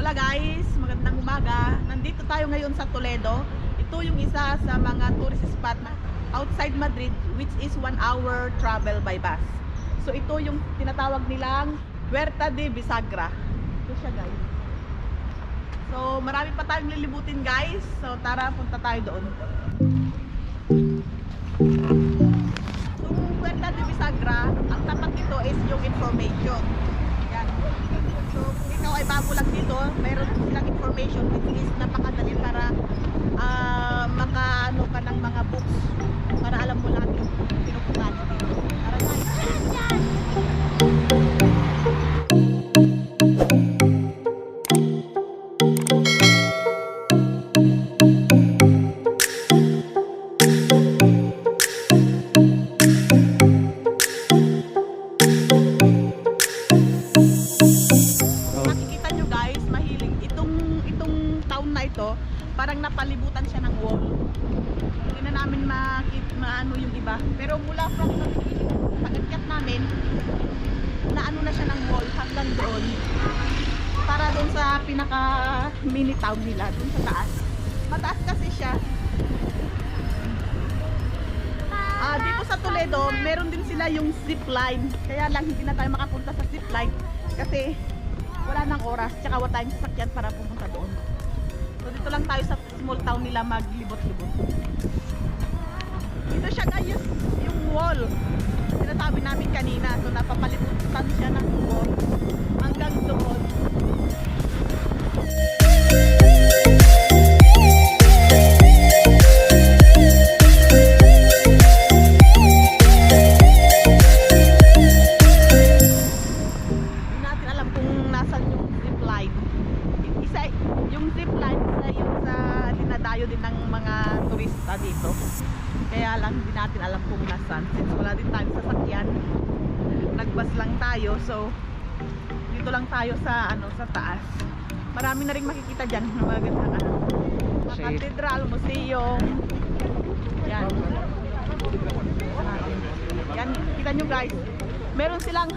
Hola guys, magandang umaga. Nandito tayo ngayon sa Toledo. Ito yung isa sa mga tourist spot na outside Madrid, which is 1 hour travel by bus. So ito yung tinatawag nilang Huerta de Bisagra. Ito siya guys. So marami pa tayong lilibutin guys. So tara, punta tayo doon. Yung Huerta de Bisagra, ang tapat nito is yung information. Yan. So kung ikaw ay bago lang dito, mayroon silang information which is napakadali para makaano ka ng mga books para alam mo lahat yung pinupuntahan mo dito. Tara guys. Makikita nyo guys, mahilig itong town na ito, parang napalibutan siya ng wall. Hindi na namin maano yung iba. Pero mula from pag-akyat namin, naano na siya ng wall hanggang doon. Para doon sa pinaka mini town nila, doon sa taas. Mataas kasi siya. Dito sa Toledo, meron din sila yung zip line. Kaya lang hindi na tayo makapunta sa zip line kasi wala nang oras, tsaka wala tayong sasakyan para pumunta doon. So dito lang tayo sa small town nila maglibot-libot. Ito siya guys, yung wall. Sinasabi namin kanina, so napapalibutan siya ng wall hanggang doon. Din ng mga turista dito. Kaya lang hindi natin alam kung nasaan. Since wala din tayong sasakyan, nagbas lang tayo. So dito lang tayo sa sa taas. Marami na ring makikita diyan ng mga gandang mga katedral, museum. Yan. Yan, kita nyo guys. Meron silang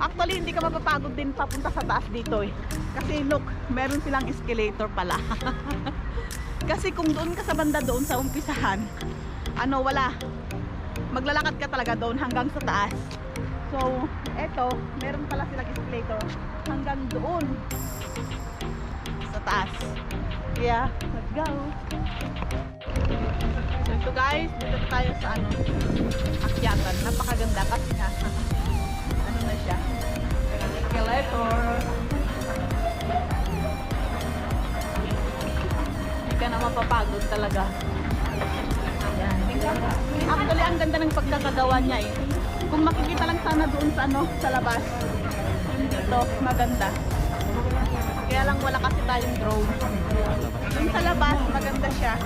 actually hindi ka mapapagod din papunta sa taas dito eh. Kasi look, meron silang escalator pala. Kasi kung doon ka sa banda doon sa umpisahan, wala. Maglalakad ka talaga doon hanggang sa taas. So, eto, meron pala silang escalator hanggang doon sa taas. Kaya, let's go. So, ito guys, dito tayo sa akyatan. Napakaganda kasi nga, na siya. Escalator. Ka na mapapagod talaga. Yan. Actually, ang ganda ng pagkakagawa niya eh. Kung makikita lang sana doon sa sa labas. Yung dito, maganda. Kaya lang wala kasi tayong drone. Yung sa labas, maganda siya.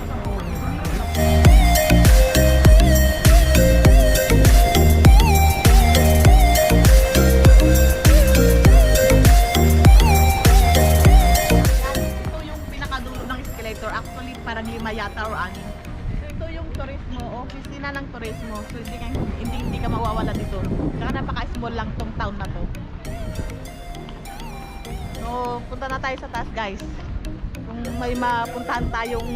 Actually, parang 5 yata or 6. So, ito yung turismo, opisina ng turismo. So, hindi ka mawawala dito. Kaya napaka-small lang tong town na to. So, punta na tayo sa taas, guys. Kung may mapuntahan tayong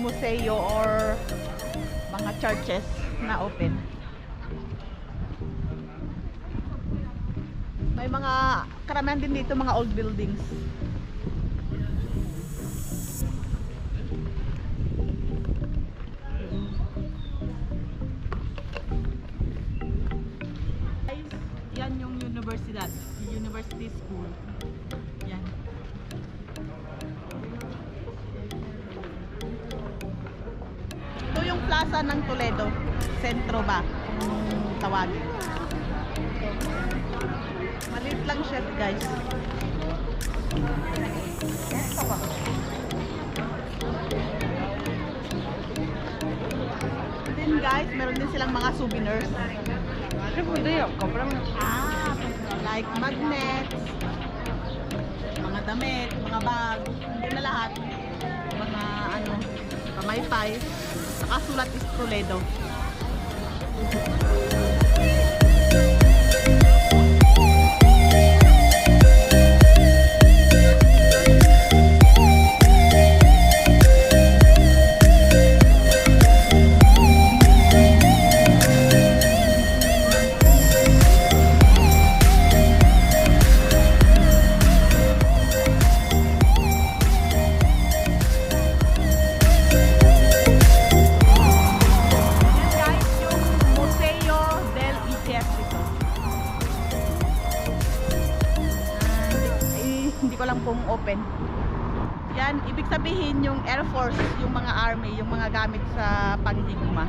museo or mga churches na open. May mga karamihan din dito, mga old buildings. University School. Yan. Ito yung plaza ng Toledo. Sentro ba? Kung tawagin. Maliit lang siya guys. Then guys, meron din silang mga souvenirs. Like magnets, mga damit, mga bag, hindi na lahat. Mga pamaypay, nakasulat is Toledo. kung open. Yan, ibig sabihin yung Air Force, yung mga army, yung mga gamit sa pandigma.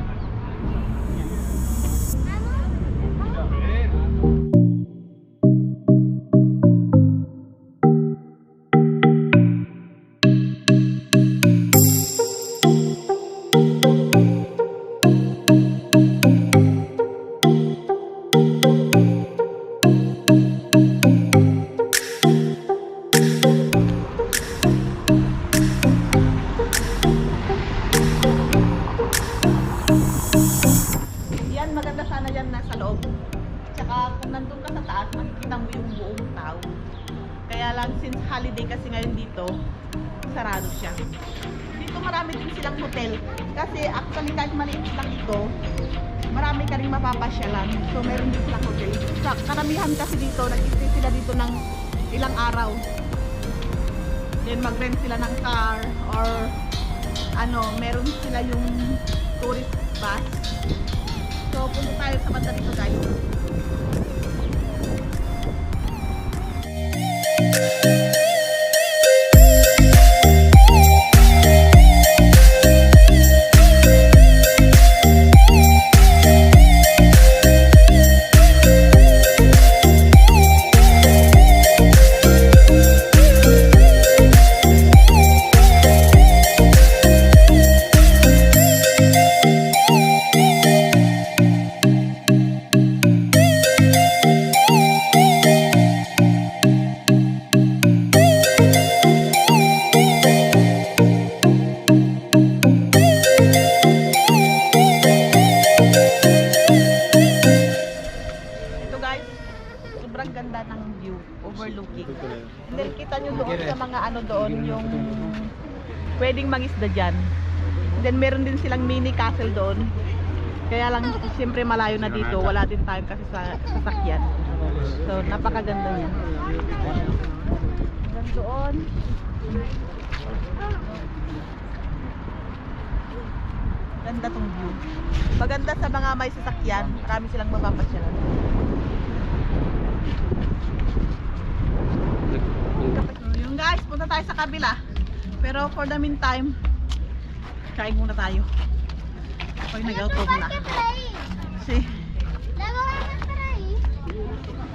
Yan, maganda sana yan nasa loob. Tsaka kung nandun ka sa taas, makikita mo yung buong tao. Kaya lang, since holiday kasi ngayon dito, sarado siya. Dito marami din silang hotel. Kasi actually kahit maliit lang ito, marami ka rin mapapasyalan. So meron din silang hotel. Sa karamihan kasi dito, nag-stay sila dito ng ilang araw. Then mag-rent sila ng car or ano, meron sila yung tourist bus. So punta tayo sa banda dito guys. Sobrang ganda ng view, overlooking. And then kita nyo doon sa mga ano doon, yung pwedeng mangisda dyan. And then meron din silang mini castle doon. Kaya lang siyempre malayo na dito, wala din tayo kasi sa sasakyan. So napakaganda niya. Hanggang doon. Ganda tong view. Maganda sa mga may sasakyan, marami silang mapapasyalan. Yung guys, punta tayo sa kabila. Pero for the meantime, kain muna tayo. Ako'y nag-autob na. See?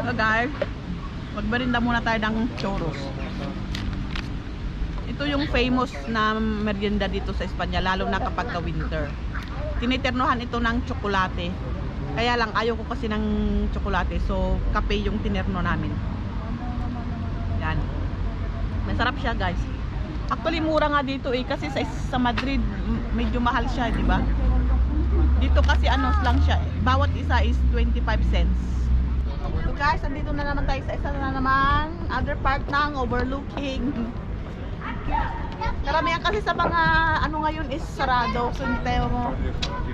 So guys, magmerinda muna tayo ng churros. Ito yung famous na merienda dito sa Espanya, lalo na kapag ka-winter. Tiniternohan ito ng tsokolate. Kaya lang ayaw ko kasi ng tsokolate, so kape yung tinerno namin. Yan. Masarap siya guys. Actually mura nga dito kasi sa Madrid medyo mahal siya, di ba? Dito kasi ano lang siya, bawat isa is 25 cents. So guys, andito na naman tayo sa isa na naman other part ng overlooking. Karamihan kasi sa mga ano ngayon is sarado, so hindi tayo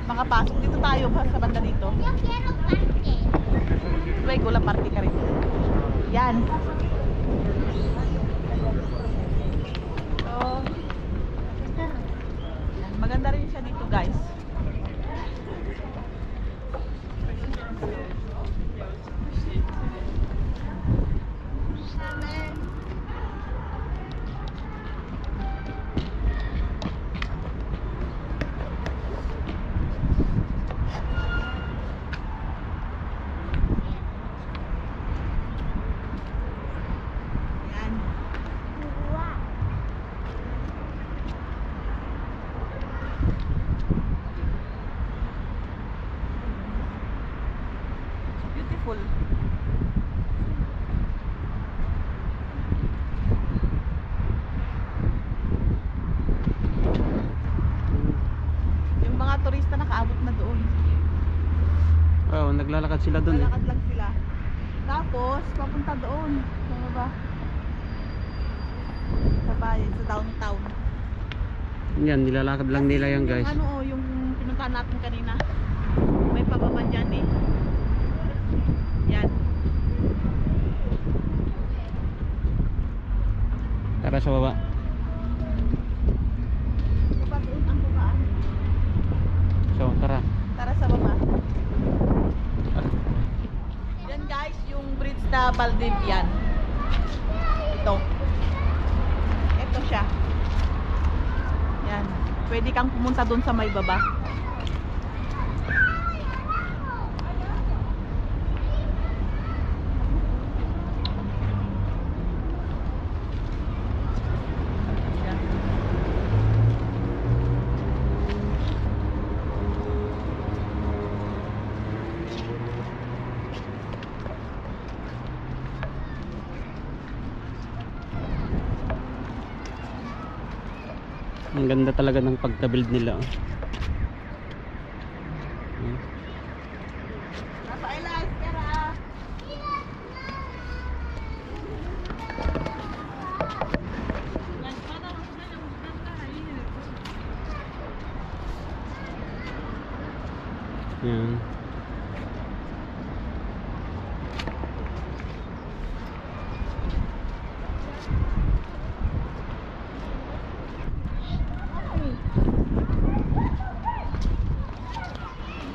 makapasok. Dito tayo ba sa banda dito? Wait, gula party ka rin. Yan. So, yan. Maganda rin siya dito guys. Beautiful. Yung mga turista nakaabot na doon. Oo, naglalakad sila doon. Naglalakad lang sila. Tapos papunta doon. Ano ba? Sa bayan, sa downtown. Yan, nilalakad lang nila yan guys. Yung ano, yung pinuntahan natin kanina. May pababa dyan eh. Yan. Tara sa baba. Baba doon ang babaan. So, tara. Tara sa baba. Yan guys, yung bridge na Valdivian. Ito. siya. Yan. Pwede kang pumunta doon sa may baba. Ang ganda talaga ng pagka-build nila. Rafaela, espera. Yan.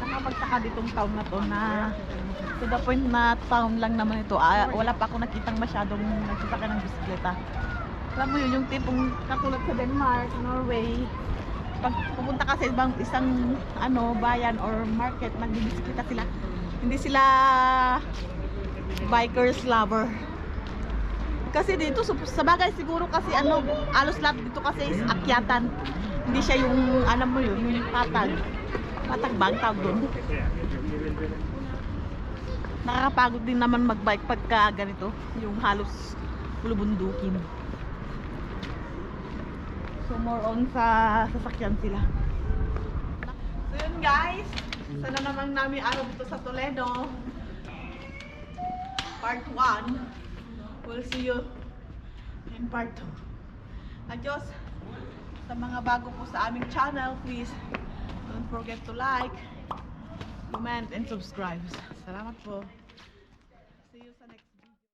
Nakapagtaka ditong town na to na to the point na town lang naman ito. Wala pa ako nakitang masyadong nagsasakay ng bisikleta. Alam mo yun, yung tipong katulad sa Denmark, Norway, pag pupunta ka sa isang bayan or market, nagbibisikleta sila. Hindi sila bikers lover. Kasi dito sa bagay siguro kasi alos lahat dito kasi is akyatan. Hindi siya yung mo yun, yung patag bang tawag doon. Nakakapagod din naman magbike pagka ganito, yung halos bulubundukin. So more on sa sasakyan sila. So yun guys, sana naman namin araw dito sa Toledo. Part 1. We'll see you in part 2. Adios. Sa mga bago po sa aming channel, please don't forget to like, comment, and subscribe. Salamat po.